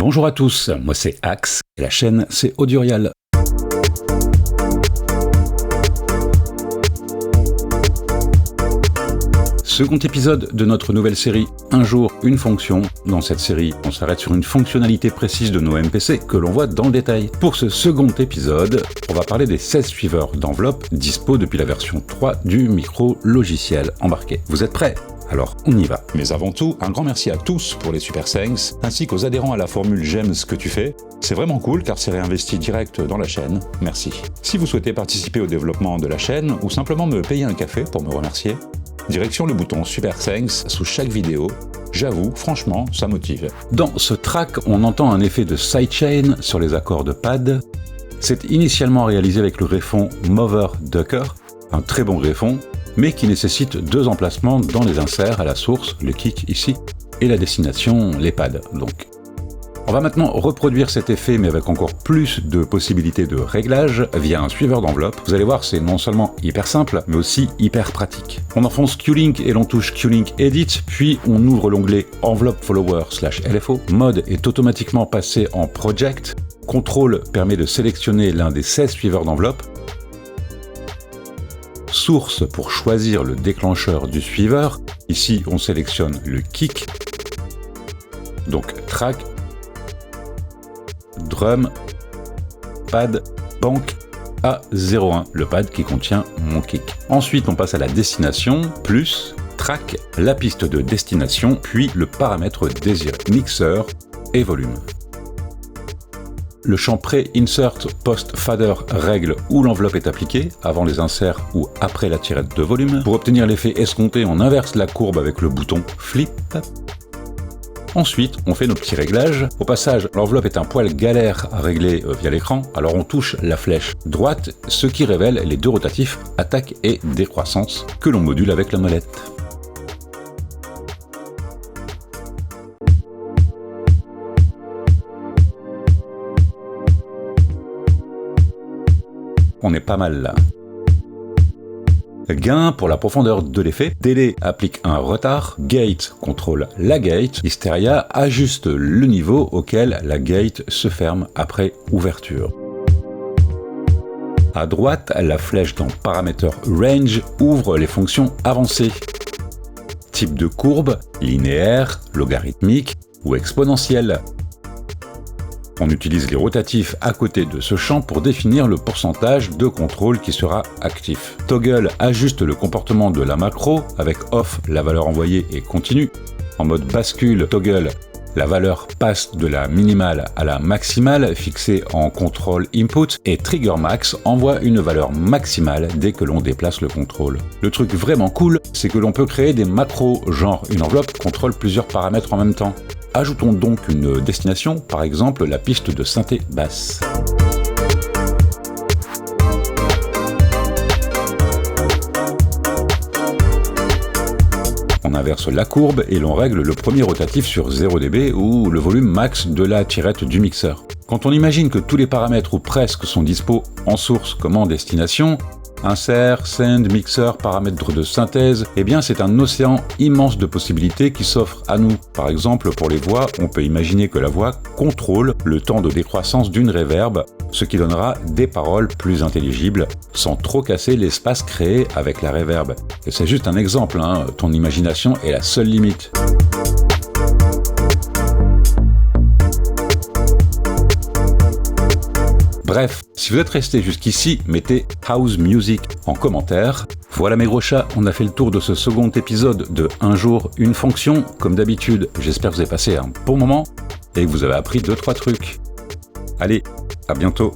Bonjour à tous, moi c'est Axe, et la chaîne c'est Audiorial. Second épisode de notre nouvelle série Un jour, une fonction. Dans cette série, on s'arrête sur une fonctionnalité précise de nos MPC que l'on voit dans le détail. Pour ce second épisode, on va parler des 16 suiveurs d'enveloppe dispo depuis la version 3 du micro logiciel embarqué. Vous êtes prêts ? Alors, on y va. Mais avant tout, un grand merci à tous pour les Super Thanks, ainsi qu'aux adhérents à la formule J'aime ce que tu fais. C'est vraiment cool car c'est réinvesti direct dans la chaîne. Merci. Si vous souhaitez participer au développement de la chaîne ou simplement me payer un café pour me remercier, direction le bouton Super Thanks sous chaque vidéo. J'avoue, franchement, ça motive. Dans ce track, on entend un effet de sidechain sur les accords de pad. C'est initialement réalisé avec le greffon Mover Ducker, un très bon greffon, mais qui nécessite 2 emplacements dans les inserts à la source, le kick ici, et la destination, les pads donc. On va maintenant reproduire cet effet mais avec encore plus de possibilités de réglage via un suiveur d'enveloppe. Vous allez voir, c'est non seulement hyper simple, mais aussi hyper pratique. On enfonce Q-Link et l'on touche Q-Link Edit, puis on ouvre l'onglet Envelope Follower/LFO. Mode est automatiquement passé en Project. Contrôle permet de sélectionner l'un des 16 suiveurs d'enveloppe. Source pour choisir le déclencheur du suiveur. Ici, on sélectionne le kick. Donc track, drum, pad, bank A01, le pad qui contient mon kick. Ensuite, on passe à la destination, plus, track, la piste de destination, puis le paramètre désiré, mixeur et volume. Le champ pré-insert post-fader règle où l'enveloppe est appliquée, avant les inserts ou après la tirette de volume. Pour obtenir l'effet escompté, on inverse la courbe avec le bouton flip. Ensuite, on fait nos petits réglages. Au passage, l'enveloppe est un poil galère à régler via l'écran, alors on touche la flèche droite, ce qui révèle les 2 rotatifs attaque et décroissance que l'on module avec la molette. On est pas mal là. Gain pour la profondeur de l'effet. Délai applique un retard. Gate contrôle la gate. Hysteria ajuste le niveau auquel la gate se ferme après ouverture. À droite, la flèche dans Parameter Range ouvre les fonctions avancées. Type de courbe, linéaire, logarithmique ou exponentielle. On utilise les rotatifs à côté de ce champ pour définir le pourcentage de contrôle qui sera actif. Toggle ajuste le comportement de la macro, avec off la valeur envoyée et continue. En mode bascule toggle, la valeur passe de la minimale à la maximale fixée en contrôle input et trigger max envoie une valeur maximale dès que l'on déplace le contrôle. Le truc vraiment cool, c'est que l'on peut créer des macros, genre une enveloppe contrôle plusieurs paramètres en même temps. Ajoutons donc une destination, par exemple la piste de synthé basse. On inverse la courbe et l'on règle le premier rotatif sur 0 dB ou le volume max de la tirette du mixeur. Quand on imagine que tous les paramètres ou presque sont dispo en source comme en destination, insert, send, mixeur, paramètres de synthèse, eh bien c'est un océan immense de possibilités qui s'offre à nous. Par exemple, pour les voix, on peut imaginer que la voix contrôle le temps de décroissance d'une reverb, ce qui donnera des paroles plus intelligibles, sans trop casser l'espace créé avec la reverb. Et c'est juste un exemple, ton imagination est la seule limite. Bref, si vous êtes resté jusqu'ici, mettez House Music en commentaire. Voilà mes gros chats, on a fait le tour de ce second épisode de Un jour, une fonction. Comme d'habitude, j'espère que vous avez passé un bon moment et que vous avez appris 2-3 trucs. Allez, à bientôt.